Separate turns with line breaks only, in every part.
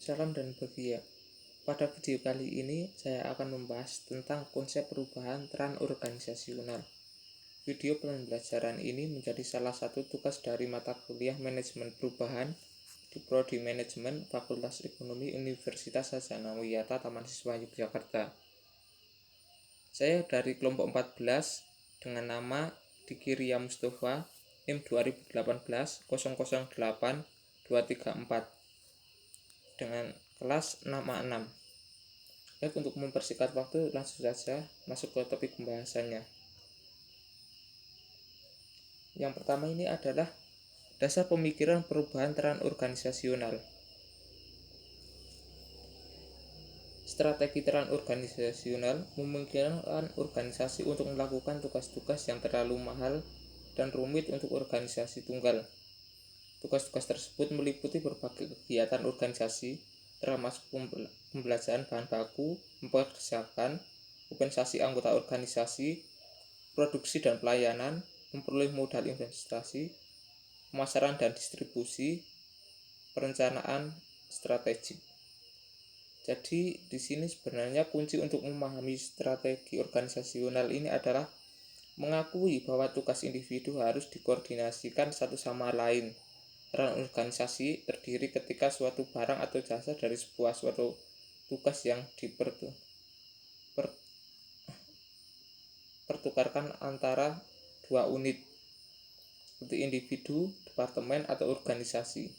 Salam dan bahagia. Pada video kali ini saya akan membahas tentang konsep perubahan transorganisasional. Video pembelajaran ini menjadi salah satu tugas dari mata kuliah Manajemen Perubahan di Prodi Manajemen Fakultas Ekonomi Universitas Hasanawiyata Taman Siswa Yogyakarta. Saya dari kelompok 14 dengan nama Diki Ria Mustafa, NIM 2018 008 234 dengan kelas 6A6. Baik, untuk mempersingkat waktu langsung saja masuk ke topik pembahasannya. Yang pertama ini adalah dasar pemikiran perubahan transorganisasional. Strategi transorganisasional memungkinkan organisasi untuk melakukan tugas-tugas yang terlalu mahal dan rumit untuk organisasi tunggal. Tugas-tugas tersebut meliputi berbagai kegiatan organisasi, termasuk pembelajaran bahan baku, mempekerjakan, kompensasi anggota organisasi, produksi dan pelayanan, memperoleh modal investasi, pemasaran dan distribusi, perencanaan strategik. Jadi di sini sebenarnya kunci untuk memahami strategi organisasional ini adalah mengakui bahwa tugas individu harus dikoordinasikan satu sama lain. Peran organisasi terdiri ketika suatu barang atau jasa dari suatu tugas yang dipertukarkan antara dua unit seperti individu, departemen, atau organisasi.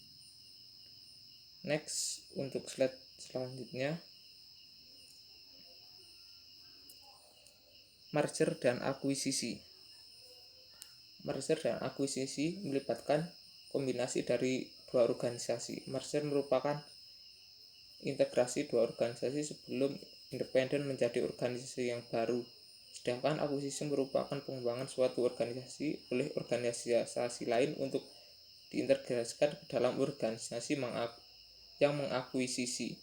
Next, untuk slide selanjutnya, merger dan akuisisi. Merger dan akuisisi melibatkan kombinasi dari dua organisasi. Merger merupakan integrasi dua organisasi sebelum independen menjadi organisasi yang baru. Sedangkan akuisisi merupakan pengembangan suatu organisasi oleh organisasi lain untuk diintegrasikan ke dalam organisasi yang mengakuisisi.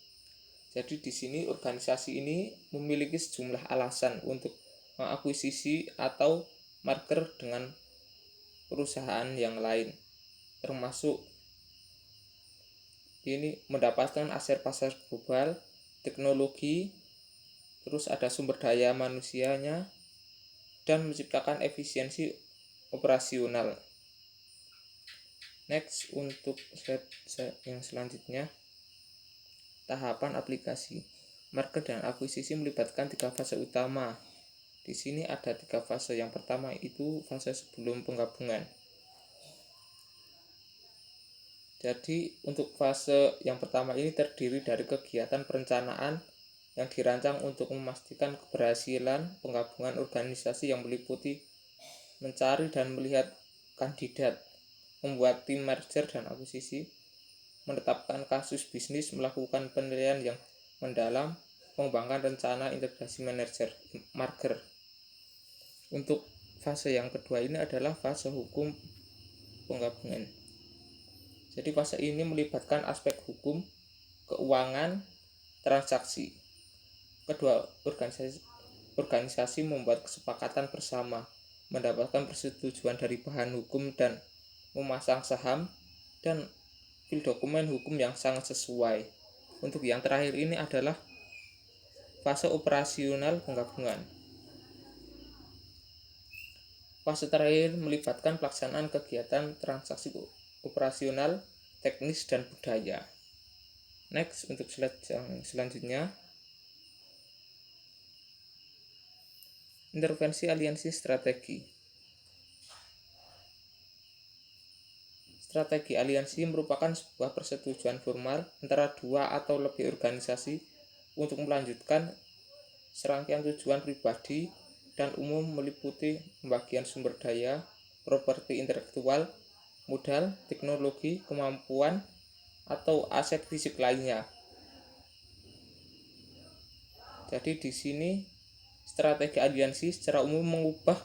Jadi di sini organisasi ini memiliki sejumlah alasan untuk mengakuisisi atau merger dengan perusahaan yang lain, termasuk ini mendapatkan aset pasar global, teknologi, terus ada sumber daya manusianya, dan menciptakan efisiensi operasional. Next, untuk slide yang selanjutnya, tahapan aplikasi. Merger dan akuisisi melibatkan 3 fase utama. Di sini ada 3 fase. Yang pertama itu fase sebelum penggabungan. Jadi untuk fase yang pertama ini terdiri dari kegiatan perencanaan yang dirancang untuk memastikan keberhasilan penggabungan organisasi yang meliputi mencari dan melihat kandidat, membuat tim merger dan akuisisi, menetapkan kasus bisnis, melakukan penilaian yang mendalam, mengembangkan rencana integrasi merger. Untuk fase yang kedua ini adalah fase hukum penggabungan. Jadi fase ini melibatkan aspek hukum, keuangan, transaksi. Kedua organisasi membuat kesepakatan bersama, mendapatkan persetujuan dari bahan hukum dan memasang saham dan fil dokumen hukum yang sangat sesuai. Untuk yang terakhir ini adalah fase operasional penggabungan. Fase terakhir melibatkan pelaksanaan kegiatan transaksi operasional, teknis, dan budaya. Next, untuk slide yang selanjutnya, intervensi aliansi strategi. Strategi aliansi merupakan sebuah persetujuan formal antara dua atau lebih organisasi untuk melanjutkan serangkaian tujuan pribadi dan umum meliputi pembagian sumber daya, properti intelektual, modal, teknologi, kemampuan, atau aset fisik lainnya. Jadi di sini strategi aliansi secara umum mengubah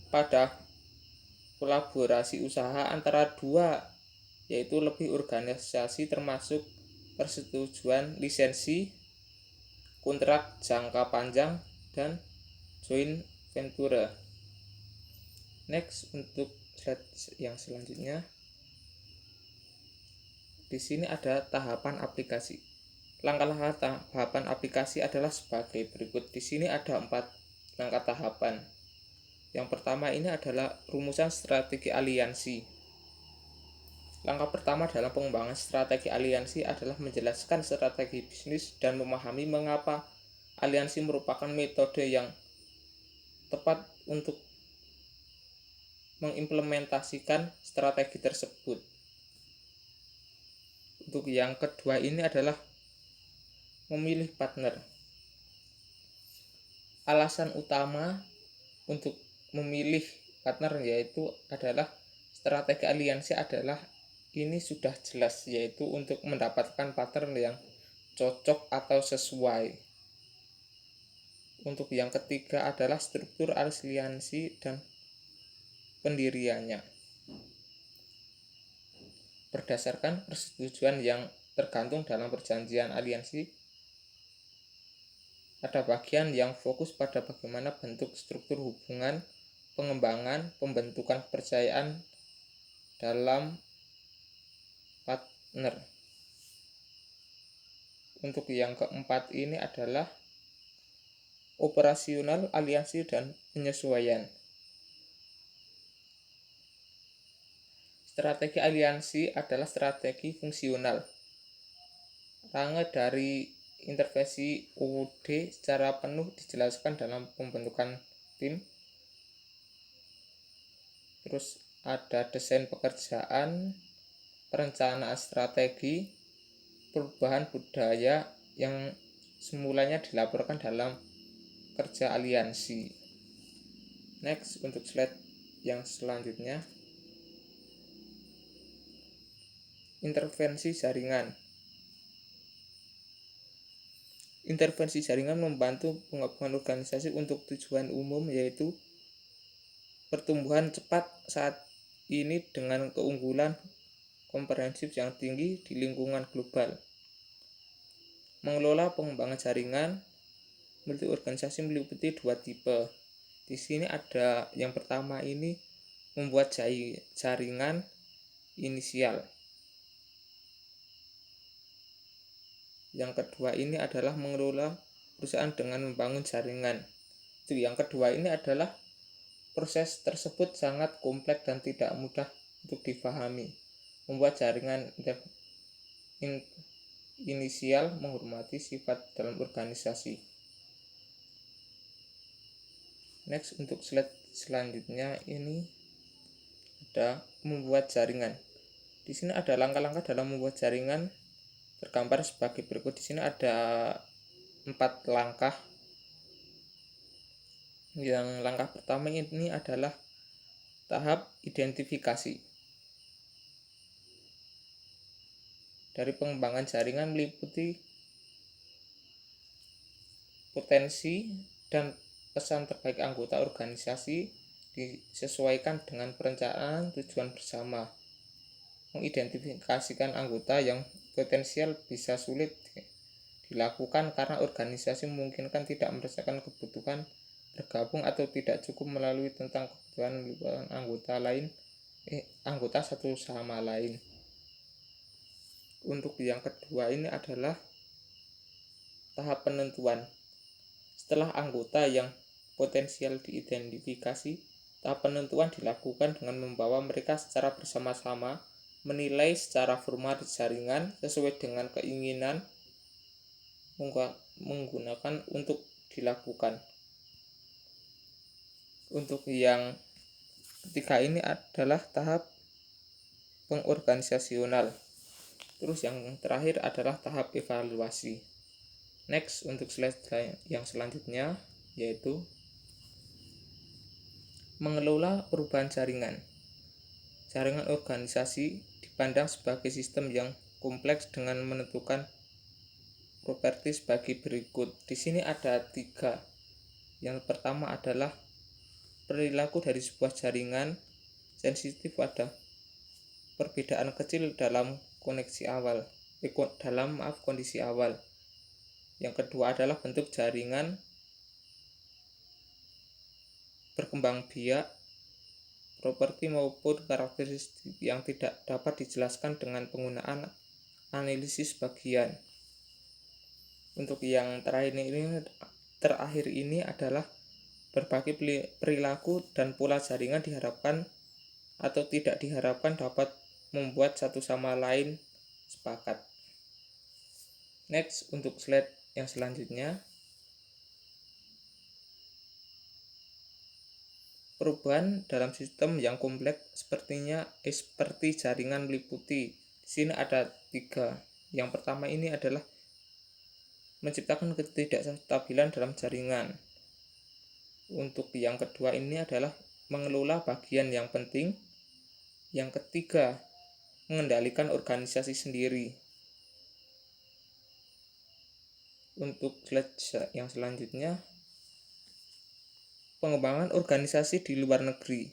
pada kolaborasi usaha antara dua, yaitu lebih organisasi, termasuk persetujuan lisensi, kontrak jangka panjang, dan joint venture. Next, untuk slide yang selanjutnya, di sini ada tahapan aplikasi. Langkah-langkah tahapan aplikasi adalah sebagai berikut. Di sini ada 4 langkah tahapan. Yang pertama ini adalah rumusan strategi aliansi. Langkah pertama dalam pengembangan strategi aliansi adalah menjelaskan strategi bisnis dan memahami mengapa aliansi merupakan metode yang tepat untuk mengimplementasikan strategi tersebut. Untuk yang kedua ini adalah memilih partner. Alasan utama untuk memilih partner yaitu adalah strategi aliansi adalah ini sudah jelas, yaitu untuk mendapatkan partner yang cocok atau sesuai. Untuk yang ketiga adalah struktur aliansi dan pendiriannya. Berdasarkan persetujuan yang tergantung dalam perjanjian aliansi, ada bagian yang fokus pada bagaimana bentuk struktur hubungan, pengembangan, pembentukan kepercayaan dalam partner. Untuk yang keempat ini adalah operasional aliansi dan penyesuaian. Strategi aliansi adalah strategi fungsional. Range dari intervensi OOD secara penuh dijelaskan dalam pembentukan tim. Terus ada desain pekerjaan, perencanaan strategi, perubahan budaya yang semulanya dilaporkan dalam kerja aliansi. Next, untuk slide yang selanjutnya, intervensi jaringan. Intervensi jaringan membantu pengembangan organisasi untuk tujuan umum, yaitu pertumbuhan cepat saat ini dengan keunggulan komprehensif yang tinggi di lingkungan global. Mengelola pengembangan jaringan multi organisasi meliputi 2 tipe. Di sini ada yang pertama ini membuat jaringan inisial. Yang kedua ini adalah mengelola perusahaan dengan membangun jaringan. Yang kedua ini adalah proses tersebut sangat kompleks dan tidak mudah untuk dipahami. Membuat jaringan inisial menghormati sifat dalam organisasi. Next, untuk slide selanjutnya ini ada membuat jaringan. Di sini ada langkah-langkah dalam membuat jaringan tergambar sebagai berikut. Di sini ada 4 langkah. Yang langkah pertama ini adalah tahap identifikasi. Dari pengembangan jaringan meliputi potensi dan pesan terbaik anggota organisasi disesuaikan dengan perencanaan tujuan bersama. Mengidentifikasikan anggota yang potensial bisa sulit dilakukan karena organisasi memungkinkan tidak merasakan kebutuhan bergabung atau tidak cukup melalui tentang kebutuhan anggota satu sama lain. Untuk yang kedua ini adalah tahap penentuan. Setelah anggota yang potensial diidentifikasi, tahap penentuan dilakukan dengan membawa mereka secara bersama-sama menilai secara formal jaringan sesuai dengan keinginan menggunakan untuk dilakukan. Untuk yang ketiga ini adalah tahap pengorganisasional. Terus yang terakhir adalah tahap evaluasi. Next, untuk slide yang selanjutnya yaitu mengelola perubahan jaringan. Jaringan organisasi dipandang sebagai sistem yang kompleks dengan menentukan properti sebagai berikut. Di sini ada 3. Yang pertama adalah perilaku dari sebuah jaringan sensitif pada perbedaan kecil dalam kondisi awal. Yang kedua adalah bentuk jaringan berkembang biak, properti maupun karakteristik yang tidak dapat dijelaskan dengan penggunaan analisis bagian. Untuk yang terakhir ini adalah berbagai perilaku dan pola jaringan diharapkan atau tidak diharapkan dapat membuat satu sama lain sepakat. Next, untuk slide yang selanjutnya, perubahan dalam sistem yang kompleks seperti jaringan meliputi. Di sini ada 3. Yang pertama ini adalah menciptakan ketidakstabilan dalam jaringan. Untuk yang kedua ini adalah mengelola bagian yang penting. Yang ketiga, mengendalikan organisasi sendiri. Untuk slide yang selanjutnya, pengembangan organisasi di luar negeri.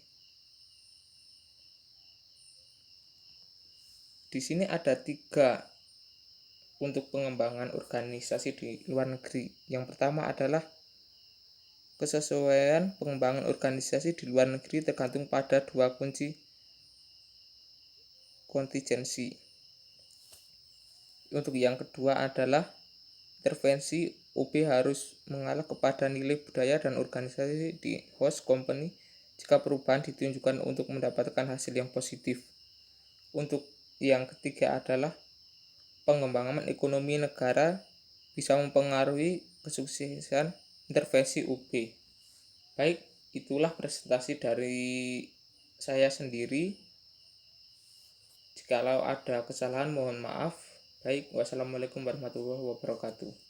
Di sini ada 3 untuk pengembangan organisasi di luar negeri. Yang pertama adalah kesesuaian pengembangan organisasi di luar negeri tergantung pada 2 kunci kontingensi. Untuk yang kedua adalah intervensi UB harus mengalah kepada nilai budaya dan organisasi di host company jika perubahan ditunjukkan untuk mendapatkan hasil yang positif. Untuk yang ketiga adalah pengembangan ekonomi negara bisa mempengaruhi kesuksesan intervensi UB. Baik, itulah presentasi dari saya sendiri. Jikalau ada kesalahan mohon maaf. Baik, wassalamualaikum warahmatullahi wabarakatuh.